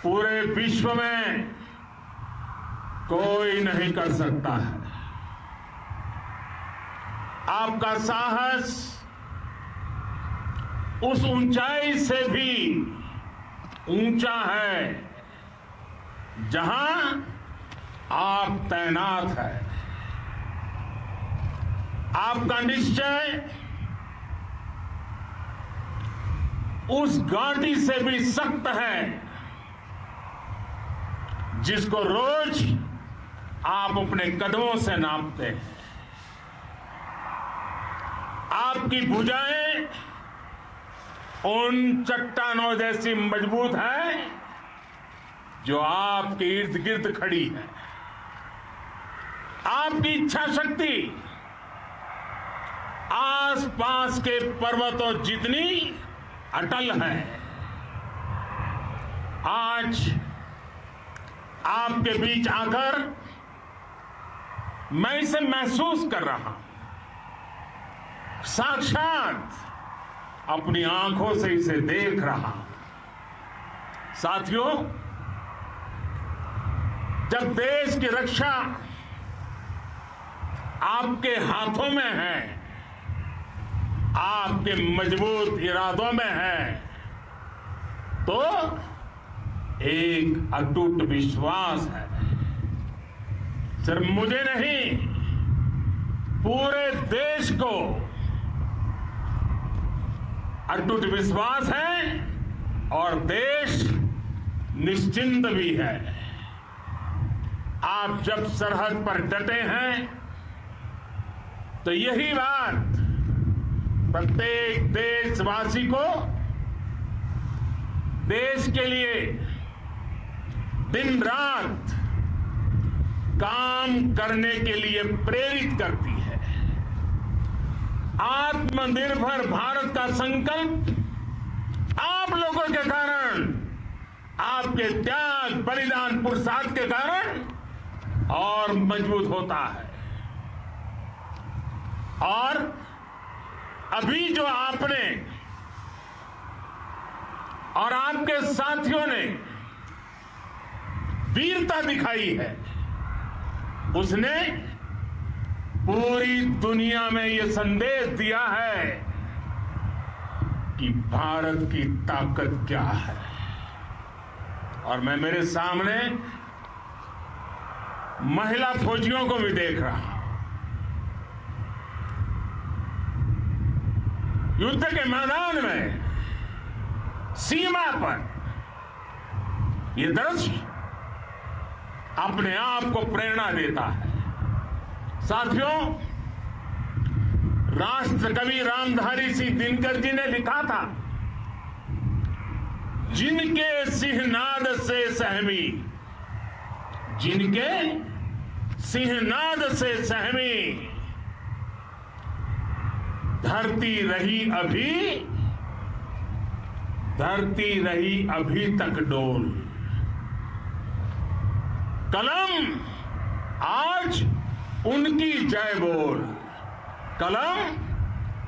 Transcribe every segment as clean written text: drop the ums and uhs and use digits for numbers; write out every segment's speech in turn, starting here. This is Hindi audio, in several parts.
पूरे विश्व में कोई नहीं कर सकता है। आपका साहस उस ऊंचाई से भी ऊंचा है जहां आप तैनात हैं। आपका निश्चय उस घाटी से भी सख्त है जिसको रोज आप अपने कदमों से नापते हैं। आपकी भुजाएं उन चट्टानों जैसी मजबूत है जो आपके इर्द गिर्द खड़ी है। आपकी इच्छा शक्ति आसपास के पर्वतों जितनी अटल है। आज आपके बीच आकर मैं इसे महसूस कर रहा हूं, साक्षात अपनी आंखों से इसे देख रहा हूं। साथियों, जब देश की रक्षा आपके हाथों में है, आपके मजबूत इरादों में है, तो एक अटूट विश्वास है। सिर्फ मुझे नहीं, पूरे देश को अटूट विश्वास है और देश निश्चिंत भी है। आप जब सरहद पर डटे हैं तो यही बात प्रत्येक देशवासी को देश के लिए दिन रात काम करने के लिए प्रेरित करती है। आत्मनिर्भर भारत का संकल्प आप लोगों के कारण, आपके त्याग बलिदान पुरुषार्थ के कारण और मजबूत होता है। और अभी जो आपने और आपके साथियों ने वीरता दिखाई है, उसने पूरी दुनिया में यह संदेश दिया है कि भारत की ताकत क्या है। और मैं मेरे सामने महिला फौजियों को भी देख रहा हूं। युद्ध के मैदान में, सीमा पर यह दृश्य अपने आप को प्रेरणा देता है। साथियों, राष्ट्र कवि रामधारी सिंह दिनकर जी ने लिखा था, जिनके सिंहनाद से सहमी, जिनके सिंहनाद से सहमी धरती रही अभी तक डोल। कलम आज उनकी जय बोल, कलम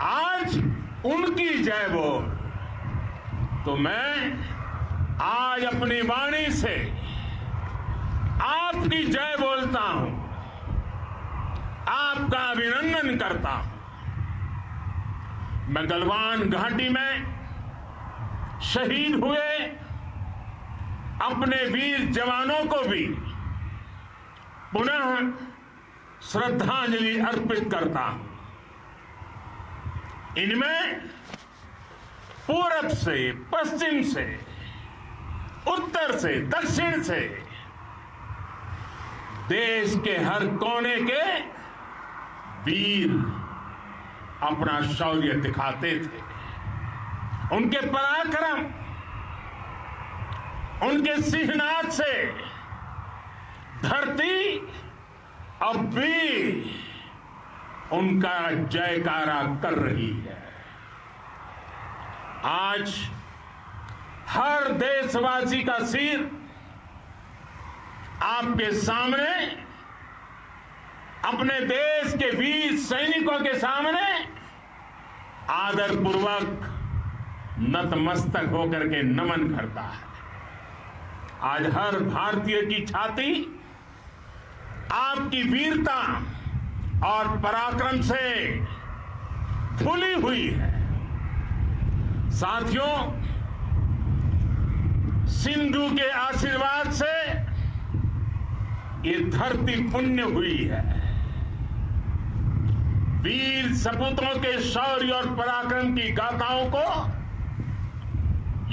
आज उनकी जय बोल। तो मैं आज अपनी वाणी से आपकी जय बोलता हूं, आपका अभिनंदन करता हूं। मैं गलवान घाटी में शहीद हुए अपने वीर जवानों को भी पुनः श्रद्धांजलि अर्पित करता हूं। इनमें पूरब से, पश्चिम से, उत्तर से, दक्षिण से देश के हर कोने के वीर अपना शौर्य दिखाते थे। उनके पराक्रम, उनके सिंहनाद से धरती अब भी उनका जयकारा कर रही है। आज हर देशवासी का सिर आपके सामने, अपने देश के वीर सैनिकों के सामने आदरपूर्वक नतमस्तक होकर के नमन करता है। आज हर भारतीय की छाती आपकी वीरता और पराक्रम से फूली हुई है। साथियों, सिंधु के आशीर्वाद से ये धरती पुण्य हुई है। वीर सपूतों के शौर्य और पराक्रम की गाथाओं को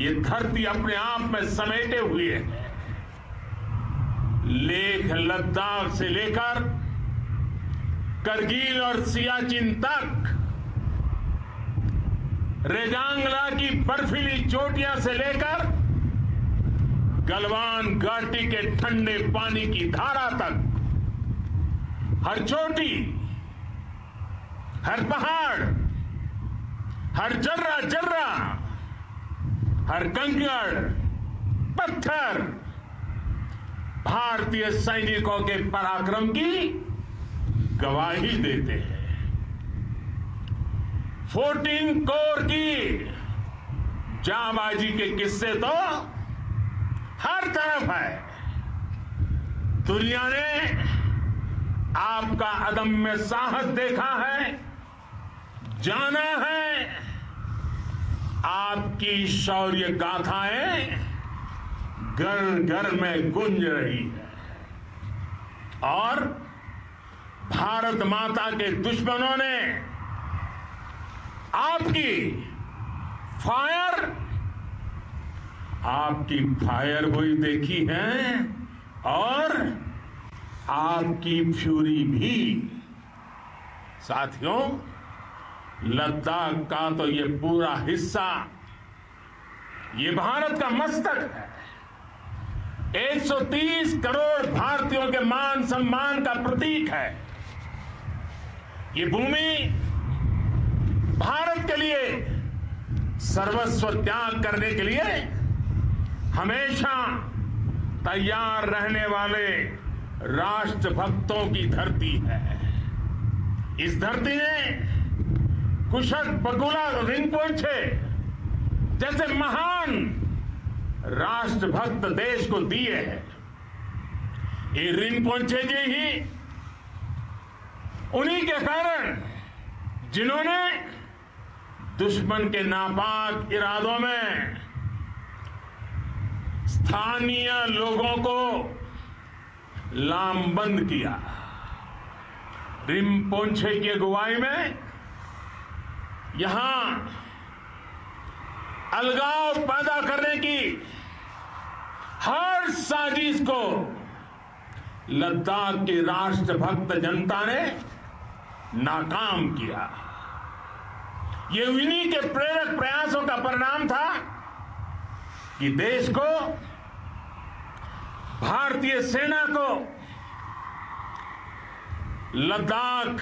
ये धरती अपने आप में समेटे हुए है। लेह लद्दाख से लेकर करगिल और सियाचिन तक, रेजांगला की बर्फीली चोटियां से लेकर गलवान घाटी के ठंडे पानी की धारा तक, हर चोटी, हर पहाड़, हर जर्रा जर्रा, हर कंकड़ पत्थर भारतीय सैनिकों के पराक्रम की गवाही देते हैं। 14 कोर की जांबाजी के किस्से तो हर तरफ है। दुनिया ने आपका अदम्य साहस देखा है, जाना है। आपकी शौर्य गाथाएं घर घर में गूंज रही है और भारत माता के दुश्मनों ने आपकी फायर हुई देखी है और आपकी फ्यूरी भी। साथियों, लद्दाख का तो ये पूरा हिस्सा ये भारत का मस्तक है। 130 करोड़ भारतीयों के मान सम्मान का प्रतीक है। ये भूमि भारत के लिए सर्वस्व त्याग करने के लिए हमेशा तैयार रहने वाले राष्ट्रभक्तों की धरती है। इस धरती ने कुशक बकुला रिम्पोचे जैसे महान राष्ट्रभक्त देश को दिए हैं। ये रिम्पोचे जी ही उन्हीं के कारण जिन्होंने दुश्मन के नापाक इरादों में स्थानीय लोगों को लामबंद किया। रिम्पोचे की अगुवाई में यहां अलगाव पैदा करने की हर साजिश को लद्दाख की राष्ट्रभक्त जनता ने नाकाम किया। ये इन्हीं के प्रेरक प्रयासों का परिणाम था कि देश को, भारतीय सेना को लद्दाख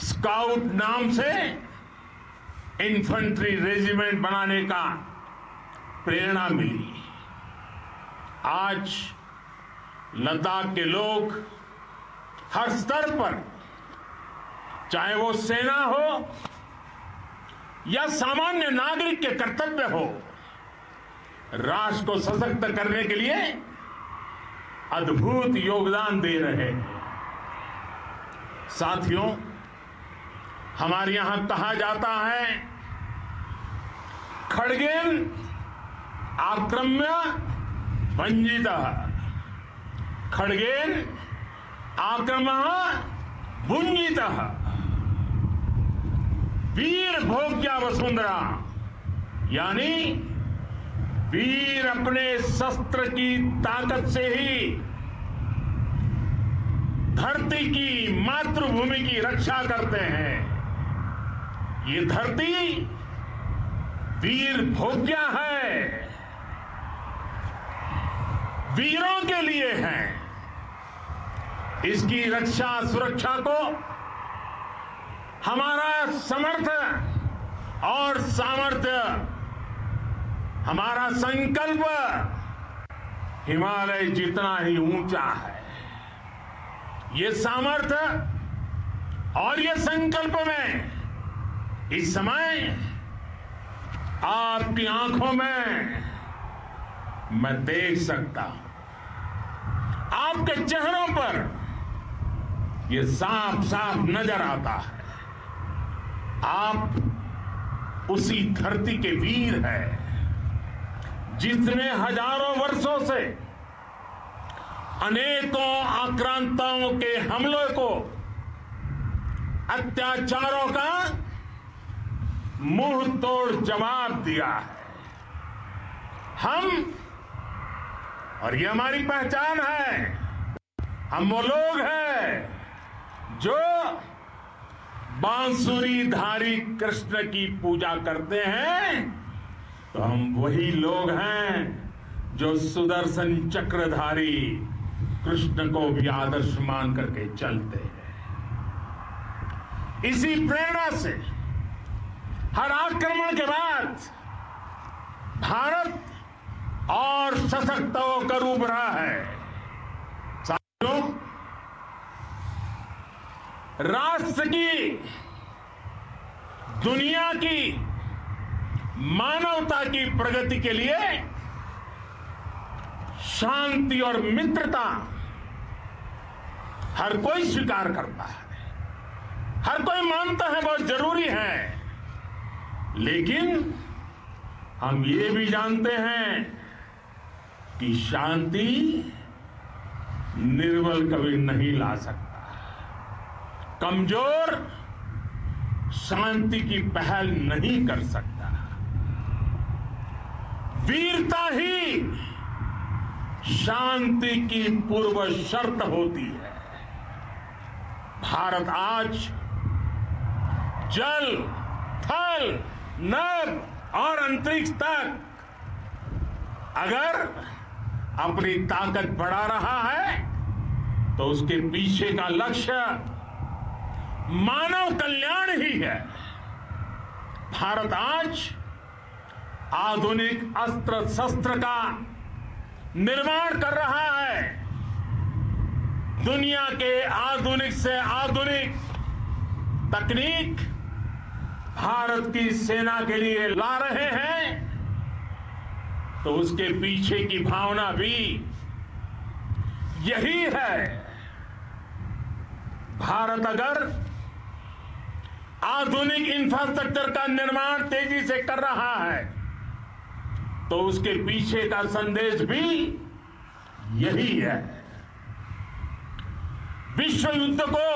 स्काउट नाम से इन्फेंट्री रेजिमेंट बनाने का प्रेरणा मिली। आज लद्दाख के लोग हर स्तर पर, चाहे वो सेना हो या सामान्य नागरिक के कर्तव्य हो, राष्ट्र को सशक्त करने के लिए अद्भुत योगदान दे रहे हैं। साथियों, हमारे यहां कहा जाता है, खड्गेन आक्रम्य भंजितः, खड्गेन आक्रमः भुंजितः। वीर भोग्या वसुंधरा, यानी वीर अपने शस्त्र की ताकत से ही धरती की, मातृभूमि की रक्षा करते हैं। ये धरती वीर भोग्या है, वीरों के लिए है। इसकी रक्षा सुरक्षा को हमारा समर्थ और सामर्थ्य, हमारा संकल्प हिमालय जितना ही ऊंचा है। ये सामर्थ्य और ये संकल्प में इस समय आपकी आंखों में मैं देख सकता हूं, आपके चेहरों पर यह साफ साफ नजर आता है। आप उसी धरती के वीर हैं जिसने हजारों वर्षों से अनेकों आक्रांताओं के हमलों को, अत्याचारों का मुंह तोड़ जवाब दिया है। हम, और ये हमारी पहचान है, हम वो लोग हैं जो बांसुरीधारी कृष्ण की पूजा करते हैं, तो हम वही लोग हैं जो सुदर्शन चक्रधारी कृष्ण को भी आदर्श मान करके चलते हैं। इसी प्रेरणा से हर आक्रमण के बाद भारत और सशक्त होकर उभरा है। साथियों, राष्ट्र की, दुनिया की, मानवता की प्रगति के लिए शांति और मित्रता हर कोई स्वीकार करता है, हर कोई मानता है बहुत जरूरी है। लेकिन हम ये भी जानते हैं कि शांति निर्बल कभी नहीं ला सकता। कमजोर शांति की पहल नहीं कर सकता। वीरता ही शांति की पूर्व शर्त होती है। भारत आज जल, थल, नभ और अंतरिक्ष तक अगर अपनी ताकत बढ़ा रहा है तो उसके पीछे का लक्ष्य मानव कल्याण ही है। भारत आज आधुनिक अस्त्र शस्त्र का निर्माण कर रहा है। दुनिया के आधुनिक से आधुनिक तकनीक भारत की सेना के लिए ला रहे हैं, तो उसके पीछे की भावना भी यही है। भारत अगर आधुनिक इंफ्रास्ट्रक्चर का निर्माण तेजी से कर रहा है तो उसके पीछे का संदेश भी यही है। विश्व युद्ध को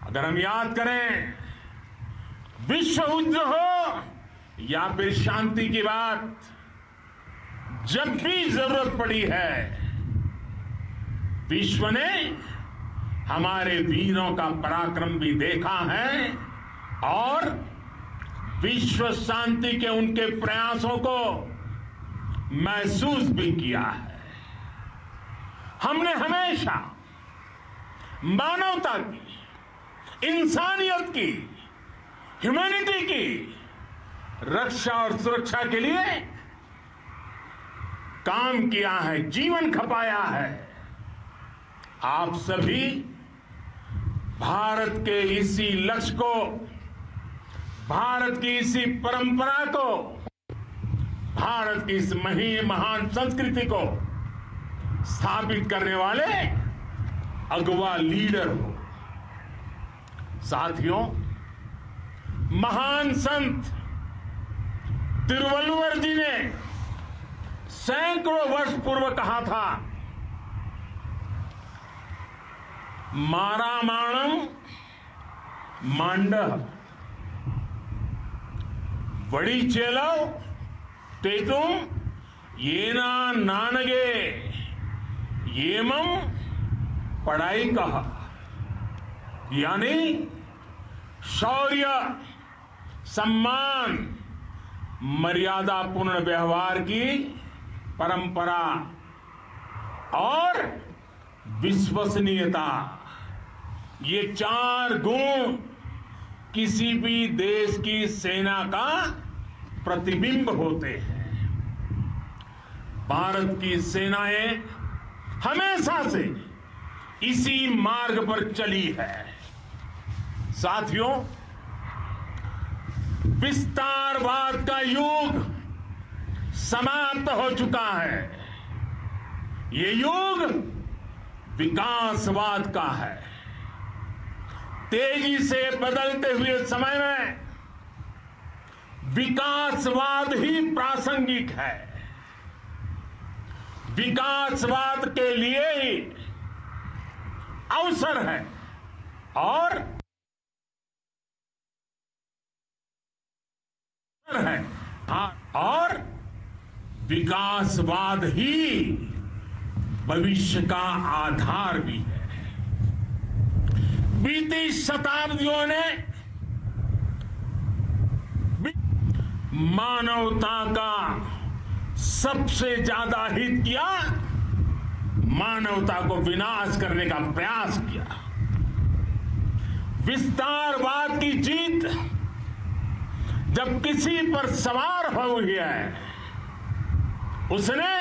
अगर हम याद करें, विश्व युद्ध हो या फिर शांति की बात, जब भी जरूरत पड़ी है, विश्व ने हमारे वीरों का पराक्रम भी देखा है और विश्व शांति के उनके प्रयासों को महसूस भी किया है। हमने हमेशा मानवता की, इंसानियत की, ह्यूमैनिटी की रक्षा और सुरक्षा के लिए काम किया है, जीवन खपाया है। आप सभी भारत के इसी लक्ष्य को, भारत की इसी परंपरा को, भारत की इस महान संस्कृति को स्थापित करने वाले अगवा लीडर हो। साथियों, महान संत तिरुवल्लुवर जी ने सैकड़ों वर्ष पूर्व कहा था, मारामाणम मांडह वड़ी चेलव तेतुम येना नानगे येमम पढ़ाई कहा, यानी शौर्य, सम्मान, मर्यादापूर्ण व्यवहार की परंपरा और विश्वसनीयता, ये चार गुण किसी भी देश की सेना का प्रतिबिंब होते हैं। भारत की सेनाएं हमेशा से इसी मार्ग पर चली है। साथियों, विस्तारवाद का युग समाप्त हो चुका है। ये युग विकासवाद का है। तेजी से बदलते हुए समय में विकासवाद ही प्रासंगिक है। विकासवाद के लिए ही अवसर है और विकासवाद ही भविष्य का आधार भी है। बीती शताब्दियों ने मानवता का सबसे ज्यादा हित किया, मानवता को विनाश करने का प्रयास किया। विस्तारवाद की जीत जब किसी पर सवार हुई है, उसने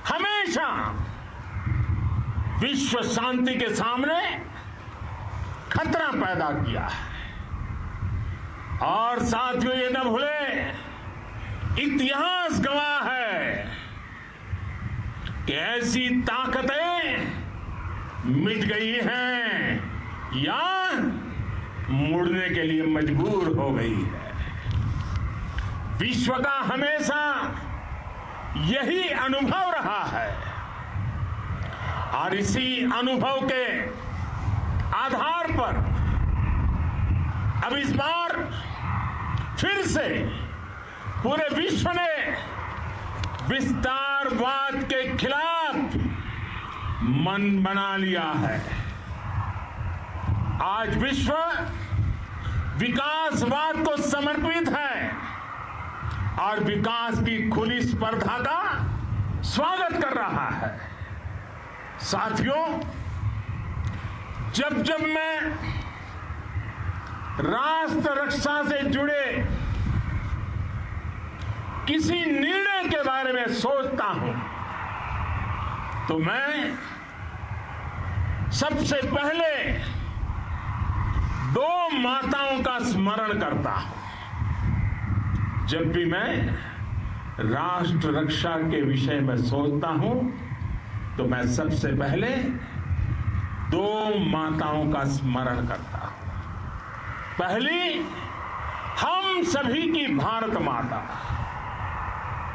हमेशा विश्व शांति के सामने खतरा पैदा किया है। और साथियों, ये न भूले, इतिहास गवाह है कि ऐसी ताकतें मिट गई हैं या मुड़ने के लिए मजबूर हो गई है। विश्व का हमेशा यही अनुभव रहा है और इसी अनुभव के आधार पर अब इस बार फिर से पूरे विश्व ने विस्तारवाद के खिलाफ मन बना लिया है। आज विश्व विकासवाद को समर्पित है और विकास की खुली स्पर्धा का स्वागत कर रहा है। साथियों, जब जब मैं राष्ट्र रक्षा से जुड़े किसी निर्णय के बारे में सोचता हूं तो मैं सबसे पहले दो माताओं का स्मरण करता हूं। जब भी मैं राष्ट्र रक्षा के विषय में सोचता हूं तो मैं सबसे पहले दो माताओं का स्मरण करता हूं। पहली, हम सभी की भारत माता।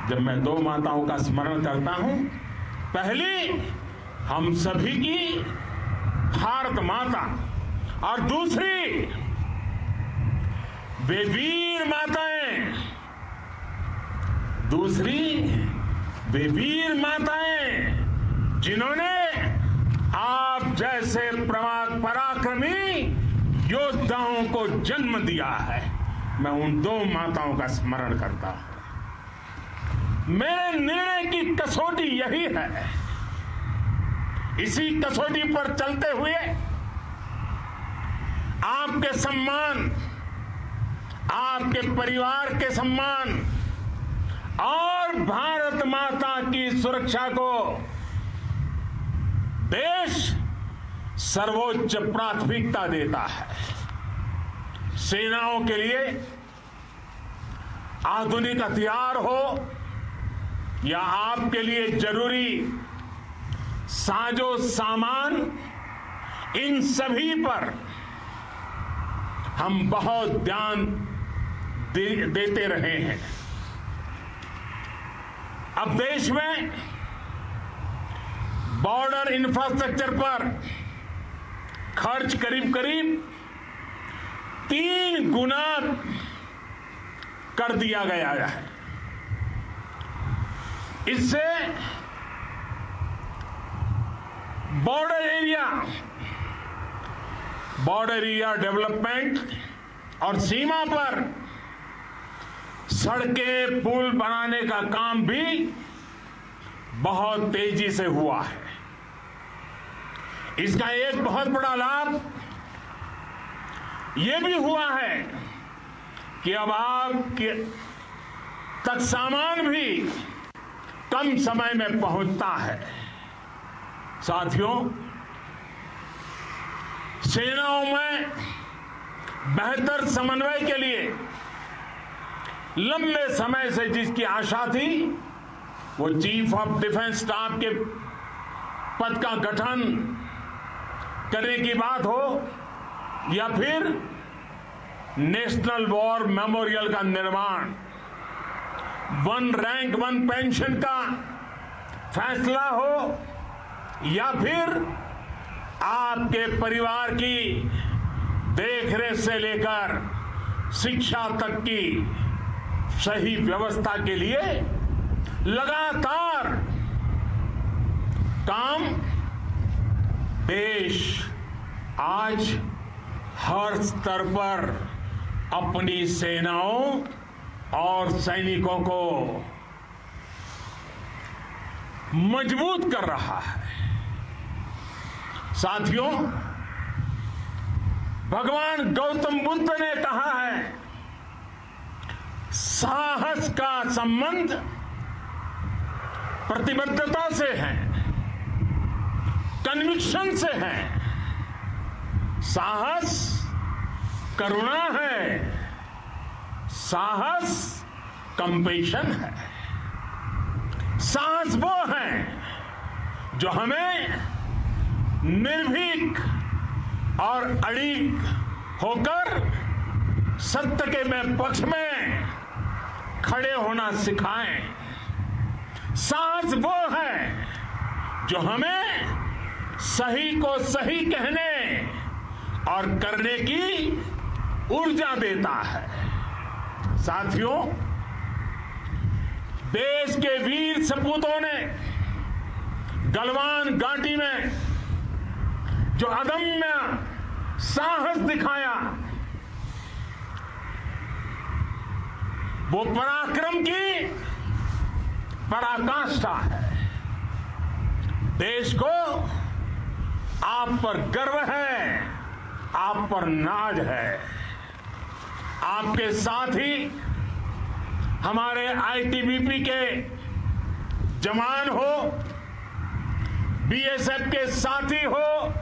जब मैं दो माताओं का स्मरण करता हूं, पहली हम सभी की भारत माता और दूसरी वे वीर माताएं, जिन्होंने आप जैसे पराक्रमी योद्धाओं को जन्म दिया है। मैं उन दो माताओं का स्मरण करता हूं। मेरे निर्णय की कसौटी यही है। इसी कसौटी पर चलते हुए आपके सम्मान, आपके परिवार के सम्मान और भारत माता की सुरक्षा को देश सर्वोच्च प्राथमिकता देता है। सेनाओं के लिए आधुनिक हथियार हो या आपके लिए जरूरी साजो सामान, इन सभी पर हम बहुत ध्यान देते रहे हैं। अब देश में बॉर्डर इंफ्रास्ट्रक्चर पर खर्च करीब 3 गुना कर दिया गया है। इससे बॉर्डर एरिया डेवलपमेंट और सीमा पर सड़कें, पुल बनाने का काम भी बहुत तेजी से हुआ है। इसका एक बहुत बड़ा लाभ यह भी हुआ है कि अब आपके तक सामान भी कम समय में पहुंचता है। साथियों, सेनाओं में बेहतर समन्वय के लिए लंबे समय से जिसकी आशा थी, वो चीफ ऑफ डिफेंस स्टाफ के पद का गठन करने की बात हो या फिर नेशनल वॉर मेमोरियल का निर्माण, वन रैंक वन पेंशन का फैसला हो या फिर आपके परिवार की देखरेख से लेकर शिक्षा तक की सही व्यवस्था के लिए लगातार काम, देश आज हर स्तर पर अपनी सेनाओं और सैनिकों को मजबूत कर रहा है। साथियों, भगवान गौतम बुद्ध ने कहा है, साहस का संबंध प्रतिबद्धता से है, कन्विक्शन से है। साहस करुणा है, साहस कंपैशन है। साहस वो है जो हमें निर्भीक और अड़िग होकर सत्य के में पक्ष में खड़े होना सिखाएं। साहस वो है जो हमें सही को सही कहने और करने की ऊर्जा देता है। साथियों, देश के वीर सपूतों ने गलवान घाटी में जो अदम्य साहस दिखाया, वो पराक्रम की पराकाष्ठा है। देश को आप पर गर्व है, आप पर नाज है। आपके साथ ही हमारे आईटीबीपी के जवान हो, बीएसएफ के साथी हो,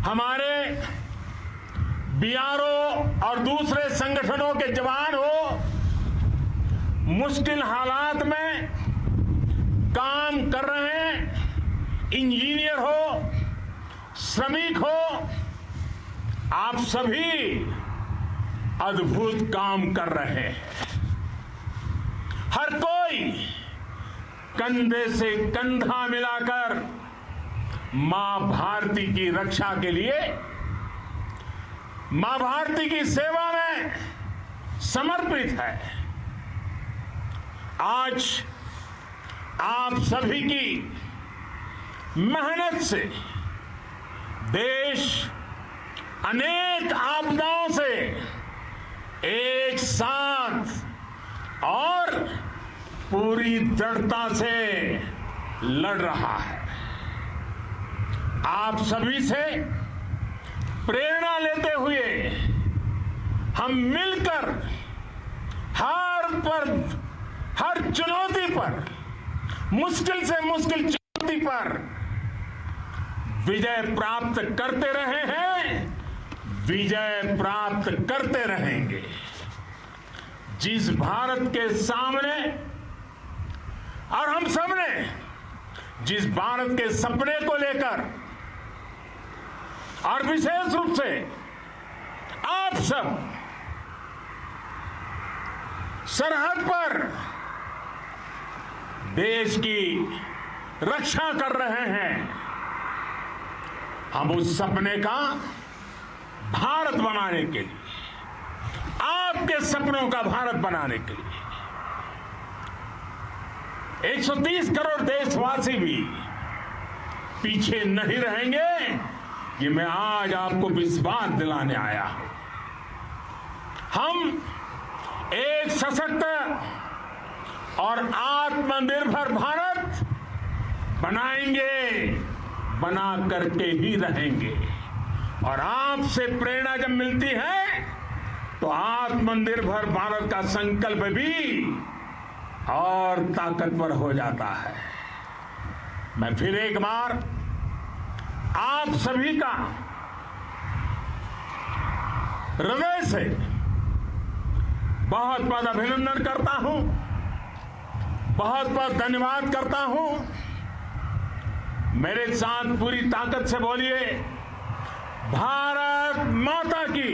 हमारे बीआरओ और दूसरे संगठनों के जवान हो, मुश्किल हालात में काम कर रहे हैं, इंजीनियर हो, श्रमिक हो, आप सभी अद्भुत काम कर रहे हैं। हर कोई कंधे से कंधा मिलाकर मां भारती की रक्षा के लिए, मां भारती की सेवा में समर्पित है। आज आप सभी की मेहनत से देश अनेक आपदाओं से एक साथ और पूरी दृढ़ता से लड़ रहा है। आप सभी से प्रेरणा लेते हुए हम मिलकर हर चुनौती पर, मुश्किल से मुश्किल चुनौती पर विजय प्राप्त करते रहे हैं, विजय प्राप्त करते रहेंगे। जिस भारत के सामने और हम सबने जिस भारत के सपने को लेकर और विशेष रूप से आप सब सरहद पर देश की रक्षा कर रहे हैं, हम उस सपने का भारत बनाने के लिए, आपके सपनों का भारत बनाने के लिए 130 करोड़ देशवासी भी पीछे नहीं रहेंगे, ये मैं आज आपको विश्वास दिलाने आया हूं। हम एक सशक्त और आत्मनिर्भर भारत बनाएंगे, बना करके ही रहेंगे। और आपसे प्रेरणा जब मिलती है तो आत्मनिर्भर भारत का संकल्प भी और ताकतवर हो जाता है। मैं फिर एक बार आप सभी का हृदय से बहुत बहुत अभिनंदन करता हूं, बहुत बहुत धन्यवाद करता हूं। मेरे साथ पूरी ताकत से बोलिए, भारत माता की।